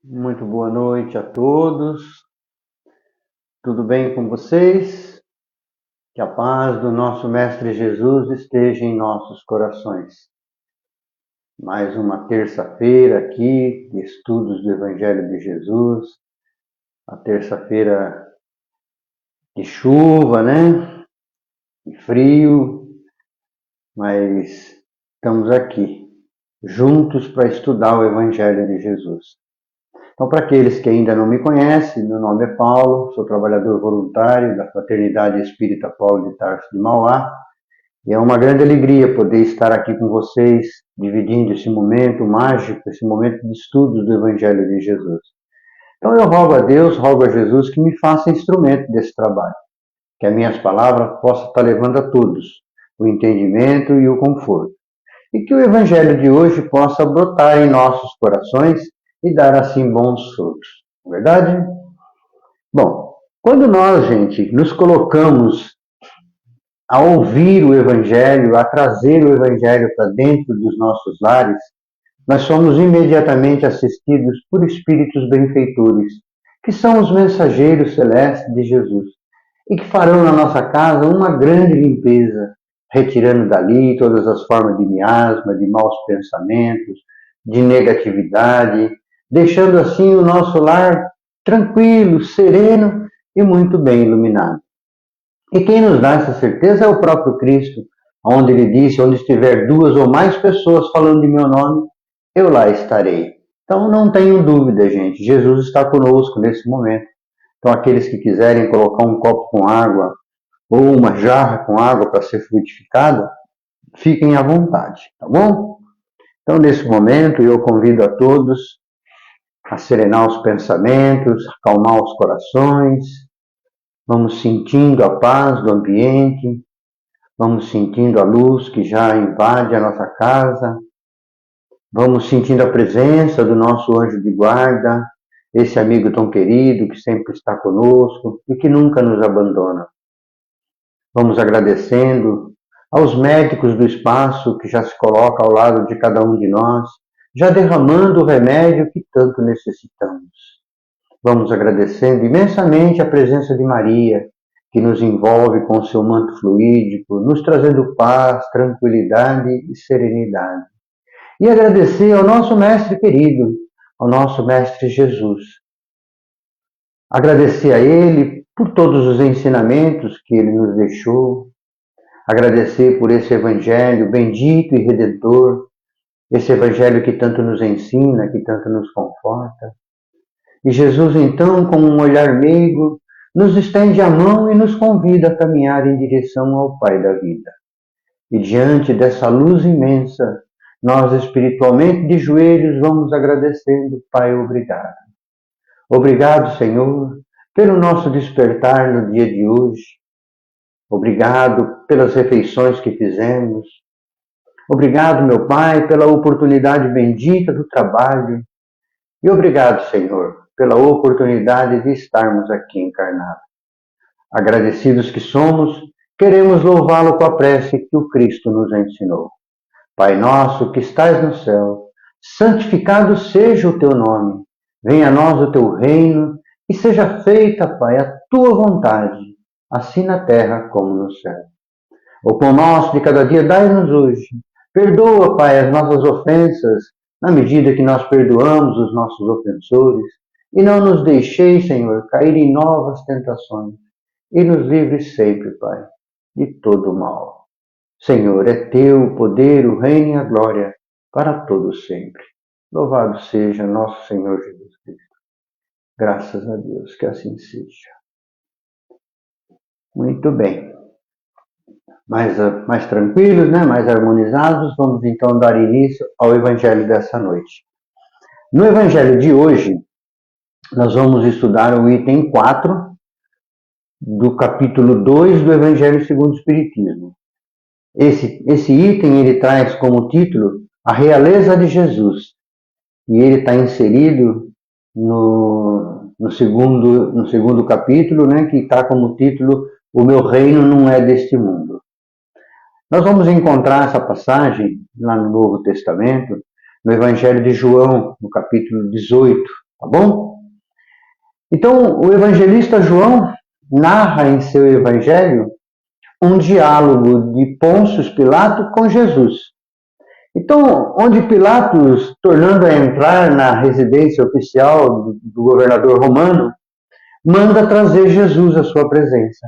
Muito boa noite a todos. Tudo bem com vocês? Que a paz do nosso Mestre Jesus esteja em nossos corações. Mais uma terça-feira aqui de estudos do Evangelho de Jesus. A terça-feira de chuva, né? De frio, mas estamos aqui juntos para estudar o Evangelho de Jesus. Então, para aqueles que ainda não me conhecem, meu nome é Paulo, sou trabalhador voluntário da Fraternidade Espírita Paulo de Tarso de Mauá, e é uma grande alegria poder estar aqui com vocês, dividindo esse momento mágico, esse momento de estudos do Evangelho de Jesus. Então, eu rogo a Deus, rogo a Jesus que me faça instrumento desse trabalho, que as minhas palavras possam estar levando a todos o entendimento e o conforto, e que o Evangelho de hoje possa brotar em nossos corações e dar assim bons frutos, não é verdade? Bom, quando nós, gente, nos colocamos a ouvir o Evangelho, a trazer o Evangelho para dentro dos nossos lares, nós somos imediatamente assistidos por espíritos benfeitores, que são os mensageiros celestes de Jesus, e que farão na nossa casa uma grande limpeza, retirando dali todas as formas de miasma, de maus pensamentos, de negatividade, deixando assim o nosso lar tranquilo, sereno e muito bem iluminado. E quem nos dá essa certeza é o próprio Cristo, onde ele disse, onde estiver 2 ou mais pessoas falando de meu nome, eu lá estarei. Então não tenham dúvida, gente, Jesus está conosco nesse momento. Então aqueles que quiserem colocar um copo com água ou uma jarra com água para ser frutificada, fiquem à vontade, tá bom? Então nesse momento eu convido a todos a serenar os pensamentos, acalmar os corações, vamos sentindo a paz do ambiente, vamos sentindo a luz que já invade a nossa casa, vamos sentindo a presença do nosso anjo de guarda, esse amigo tão querido que sempre está conosco e que nunca nos abandona. Vamos agradecendo aos médicos do espaço que já se colocam ao lado de cada um de nós, já derramando o remédio que tanto necessitamos. Vamos agradecendo imensamente a presença de Maria, que nos envolve com o seu manto fluídico, nos trazendo paz, tranquilidade e serenidade. E agradecer ao nosso Mestre querido, ao nosso Mestre Jesus. Agradecer a Ele por todos os ensinamentos que Ele nos deixou. Agradecer por esse Evangelho bendito e redentor, esse Evangelho que tanto nos ensina, que tanto nos conforta. E Jesus, então, com um olhar meigo, nos estende a mão e nos convida a caminhar em direção ao Pai da vida. E diante dessa luz imensa, nós espiritualmente de joelhos vamos agradecendo, Pai, obrigado. Obrigado, Senhor, pelo nosso despertar no dia de hoje. Obrigado pelas refeições que fizemos. Obrigado, meu Pai, pela oportunidade bendita do trabalho. E obrigado, Senhor, pela oportunidade de estarmos aqui encarnados. Agradecidos que somos, queremos louvá-lo com a prece que o Cristo nos ensinou. Pai nosso que estais no céu, santificado seja o teu nome. Venha a nós o teu reino e seja feita, Pai, a tua vontade, assim na terra como no céu. O pão nosso de cada dia dai-nos hoje. Perdoa, Pai, as nossas ofensas, na medida que nós perdoamos os nossos ofensores. E não nos deixeis, Senhor, cair em novas tentações. E nos livre sempre, Pai, de todo o mal. Senhor, é teu o poder, o reino e a glória, para todos sempre. Louvado seja nosso Senhor Jesus Cristo. Graças a Deus, que assim seja. Muito bem. Mais tranquilos, né? Mais harmonizados, vamos então dar início ao Evangelho dessa noite. No Evangelho de hoje, nós vamos estudar o item 4 do capítulo 2 do Evangelho segundo o Espiritismo. Esse item ele traz como título a realeza de Jesus. E ele está inserido no segundo capítulo, né, que está como título O meu reino não é deste mundo. Nós vamos encontrar essa passagem lá no Novo Testamento, no Evangelho de João, no capítulo 18, tá bom? Então, o evangelista João narra em seu evangelho um diálogo de Pôncio Pilato com Jesus. Então, onde Pilatos, tornando a entrar na residência oficial do governador romano, manda trazer Jesus à sua presença.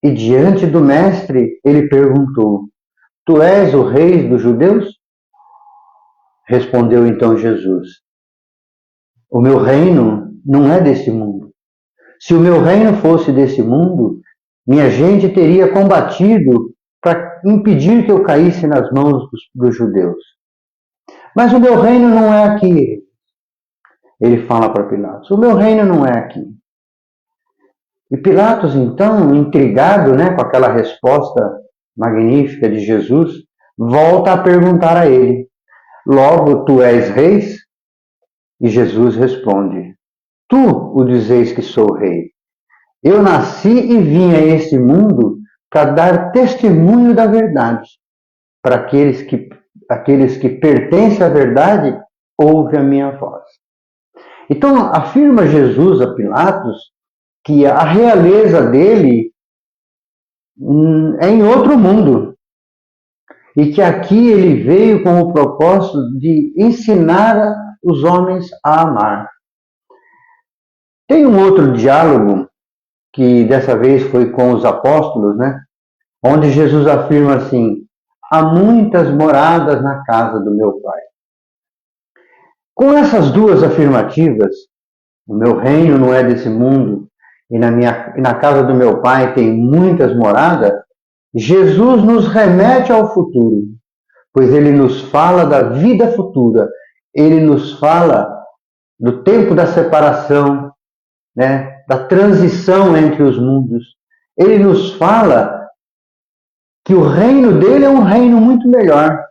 E diante do mestre, ele perguntou: Tu és o rei dos judeus? Respondeu então Jesus: O meu reino não é desse mundo. Se o meu reino fosse desse mundo, minha gente teria combatido para impedir que eu caísse nas mãos dos judeus. Mas o meu reino não é aqui. Ele fala para Pilatos: O meu reino não é aqui. E Pilatos, então, intrigado, né, com aquela resposta magnífica de Jesus, volta a perguntar a ele: Logo, tu és rei? E Jesus responde: Tu o dizeis que sou rei. Eu nasci e vim a este mundo para dar testemunho da verdade. Para aqueles que pertencem à verdade, ouve a minha voz. Então, afirma Jesus a Pilatos que a realeza dele é em outro mundo. E que aqui ele veio com o propósito de ensinar os homens a amar. Tem um outro diálogo, que dessa vez foi com os apóstolos, né? Onde Jesus afirma assim: há muitas moradas na casa do meu Pai. Com essas duas afirmativas, o meu reino não é desse mundo, e na casa do meu Pai tem muitas moradas, Jesus nos remete ao futuro, pois ele nos fala da vida futura, ele nos fala do tempo da separação, né, da transição entre os mundos. Ele nos fala que o reino dele é um reino muito melhor,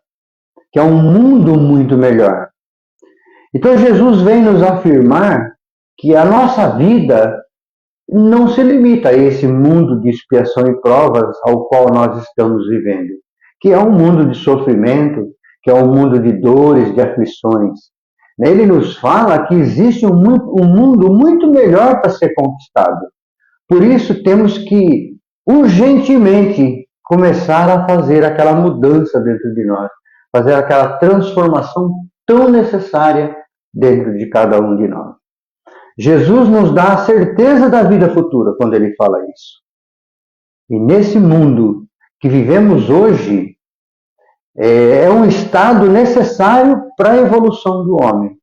que é um mundo muito melhor. Então Jesus vem nos afirmar que a nossa vida não se limita a esse mundo de expiação e provas ao qual nós estamos vivendo, que é um mundo de sofrimento, que é um mundo de dores, de aflições. Ele nos fala que existe um mundo muito melhor para ser conquistado, Por isso temos que urgentemente começar a fazer aquela mudança dentro de nós, fazer aquela transformação tão necessária dentro de cada um de nós. Jesus nos dá a certeza da vida futura quando ele fala isso. E nesse mundo que vivemos hoje, é um estado necessário para a evolução do homem.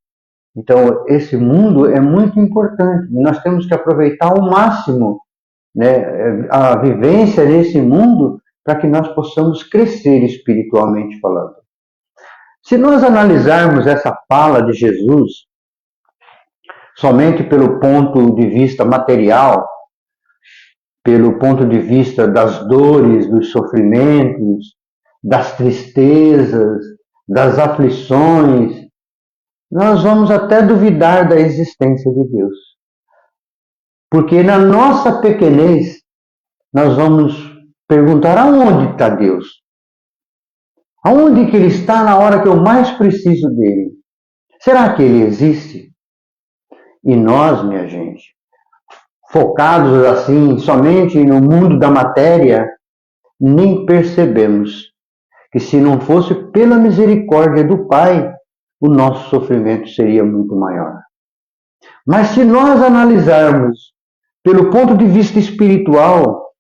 Então, esse mundo é muito importante e nós temos que aproveitar ao máximo, né, a vivência nesse mundo para que nós possamos crescer espiritualmente falando. Se nós analisarmos essa fala de Jesus somente pelo ponto de vista material, pelo ponto de vista das dores, dos sofrimentos, das tristezas, das aflições, nós vamos até duvidar da existência de Deus. Porque na nossa pequenez, nós vamos perguntar aonde está Deus? Aonde que Ele está na hora que eu mais preciso dele? Será que Ele existe? E nós, minha gente, focados assim somente no mundo da matéria, nem percebemos que se não fosse pela misericórdia do Pai, o nosso sofrimento seria muito maior. Mas se nós analisarmos pelo ponto de vista espiritual,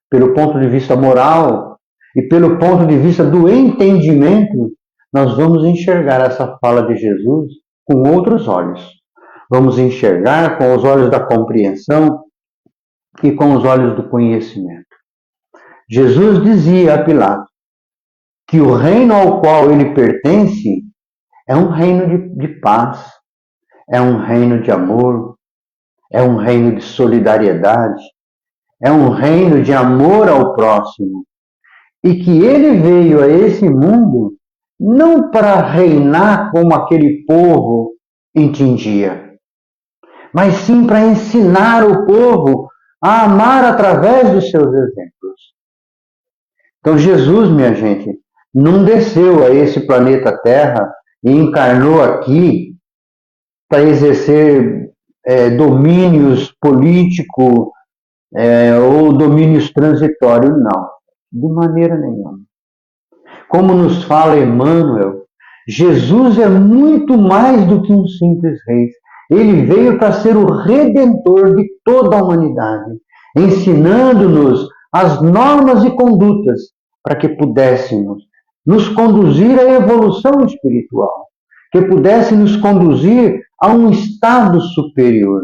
pelo ponto de vista moral e pelo ponto de vista do entendimento, nós vamos enxergar essa fala de Jesus com outros olhos. Vamos enxergar com os olhos da compreensão e com os olhos do conhecimento. Jesus dizia a Pilatos que o reino ao qual ele pertence é um reino de paz, é um reino de amor, é um reino de solidariedade, é um reino de amor ao próximo. E que ele veio a esse mundo não para reinar como aquele povo entendia, mas sim para ensinar o povo a amar através dos seus exemplos. Então Jesus, minha gente, não desceu a esse planeta Terra e encarnou aqui para exercer domínios políticos ou domínios transitórios, não. De maneira nenhuma. Como nos fala Emmanuel, Jesus é muito mais do que um simples rei. Ele veio para ser o redentor de toda a humanidade, ensinando-nos as normas e condutas para que pudéssemos nos conduzir à evolução espiritual, que pudesse nos conduzir a um estado superior.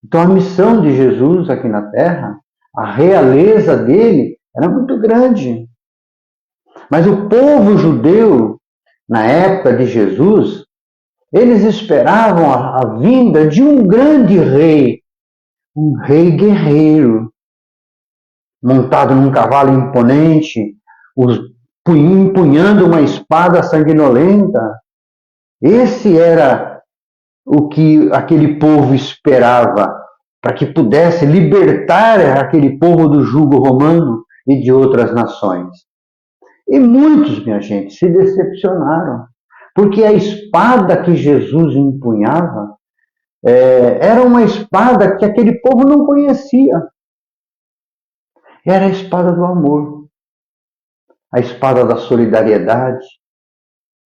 Então a missão de Jesus aqui na Terra, a realeza dele era muito grande. Mas o povo judeu, na época de Jesus, eles esperavam a vinda de um grande rei, um rei guerreiro, montado num cavalo imponente, empunhando uma espada sanguinolenta. Esse era o que aquele povo esperava, para que pudesse libertar aquele povo do jugo romano e de outras nações. E muitos, minha gente, se decepcionaram, porque a espada que Jesus empunhava era uma espada que aquele povo não conhecia. Era a espada do amor, a espada da solidariedade,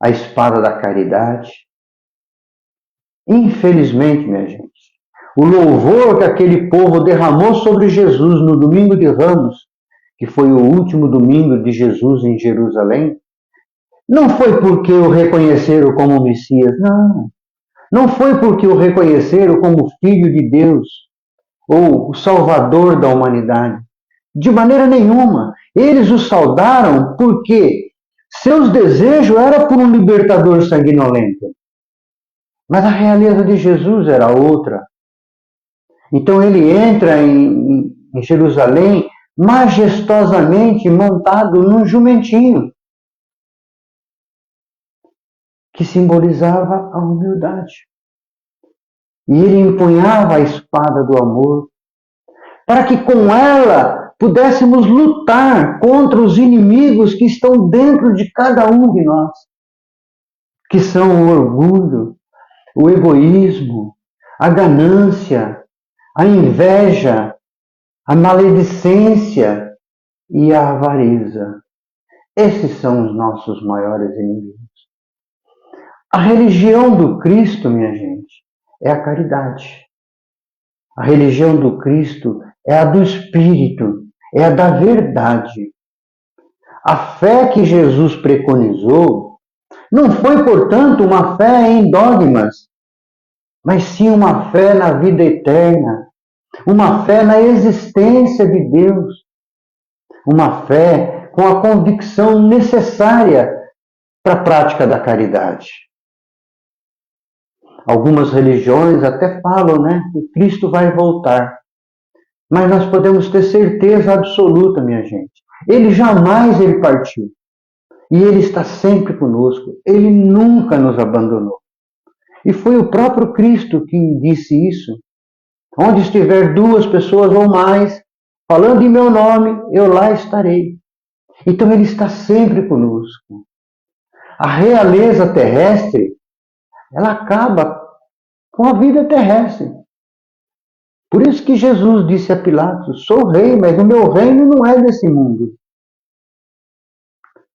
a espada da caridade. Infelizmente, minha gente, o louvor que aquele povo derramou sobre Jesus no domingo de Ramos, que foi o último domingo de Jesus em Jerusalém, não foi porque o reconheceram como Messias, não. Não foi porque o reconheceram como Filho de Deus ou o Salvador da humanidade. De maneira nenhuma. Eles o saudaram porque seus desejos eram por um libertador sanguinolento. Mas a realeza de Jesus era outra. Então ele entra em Jerusalém majestosamente montado num jumentinho, que simbolizava a humildade. E ele empunhava a espada do amor, para que com ela pudéssemos lutar contra os inimigos que estão dentro de cada um de nós, que são o orgulho, o egoísmo, a ganância, a inveja, a maledicência e a avareza. Esses são os nossos maiores inimigos. A religião do Cristo, minha gente, é a caridade. A religião do Cristo é a do Espírito, é a da verdade. A fé que Jesus preconizou não foi, portanto, uma fé em dogmas, mas sim uma fé na vida eterna, uma fé na existência de Deus, uma fé com a convicção necessária para a prática da caridade. Algumas religiões até falam, que Cristo vai voltar. Mas nós podemos ter certeza absoluta, minha gente. Ele partiu. E Ele está sempre conosco. Ele nunca nos abandonou. E foi o próprio Cristo que disse isso. Onde estiver 2 pessoas ou mais, falando em meu nome, eu lá estarei. Então Ele está sempre conosco. A realeza terrestre, ela acaba com a vida terrestre. Por isso que Jesus disse a Pilatos, sou rei, mas o meu reino não é desse mundo.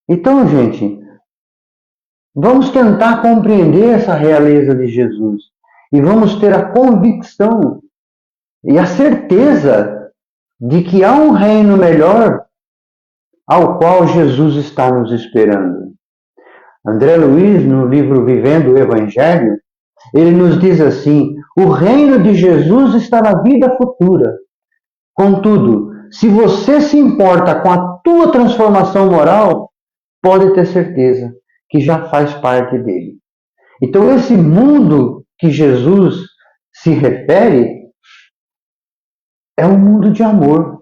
Então, gente, vamos tentar compreender essa realeza de Jesus. E vamos ter a convicção e a certeza de que há um reino melhor ao qual Jesus está nos esperando. André Luiz, no livro Vivendo o Evangelho, ele nos diz assim, o reino de Jesus está na vida futura. Contudo, se você se importa com a tua transformação moral, pode ter certeza que já faz parte dele. Então, esse mundo que Jesus se refere é um mundo de amor.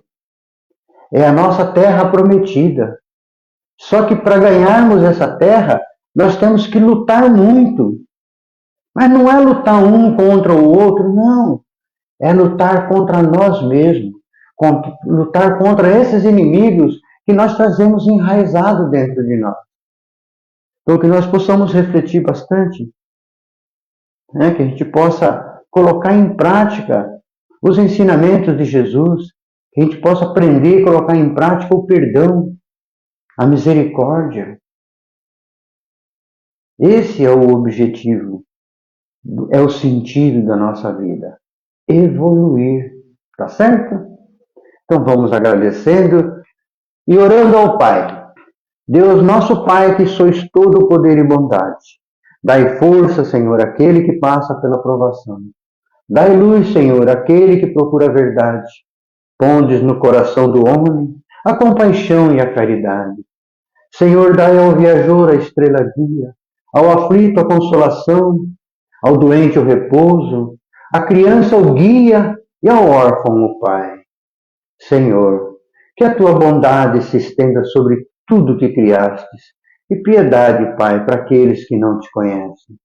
É a nossa terra prometida. Só que para ganharmos essa terra, nós temos que lutar muito. Mas não é lutar um contra o outro, não. É lutar contra nós mesmos. Lutar contra esses inimigos que nós trazemos enraizado dentro de nós. Então, que nós possamos refletir bastante, que a gente possa colocar em prática os ensinamentos de Jesus, que a gente possa aprender e colocar em prática o perdão, a misericórdia. Esse é o objetivo, é o sentido da nossa vida. Evoluir, tá certo? Então vamos agradecendo e orando ao Pai. Deus, nosso Pai, que sois todo o poder e bondade, dai força, Senhor, àquele que passa pela provação. Dai luz, Senhor, àquele que procura a verdade. Pondes no coração do homem a compaixão e a caridade. Senhor, dai ao viajor a estrela guia, ao aflito a consolação, ao doente o repouso, à criança o guia e ao órfão o Pai. Senhor, que a tua bondade se estenda sobre tudo que criastes, e piedade, Pai, para aqueles que não te conhecem,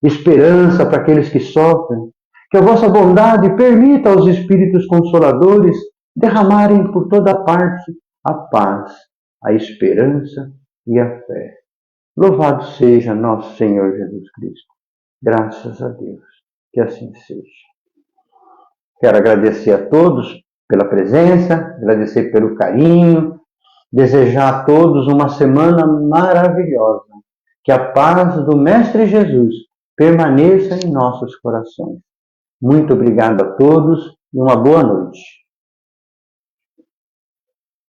esperança para aqueles que sofrem, que a vossa bondade permita aos Espíritos Consoladores derramarem por toda parte a paz, a esperança e a fé. Louvado seja nosso Senhor Jesus Cristo. Graças a Deus. Que assim seja. Quero agradecer a todos pela presença, agradecer pelo carinho, desejar a todos uma semana maravilhosa. Que a paz do Mestre Jesus permaneça em nossos corações. Muito obrigado a todos e uma boa noite.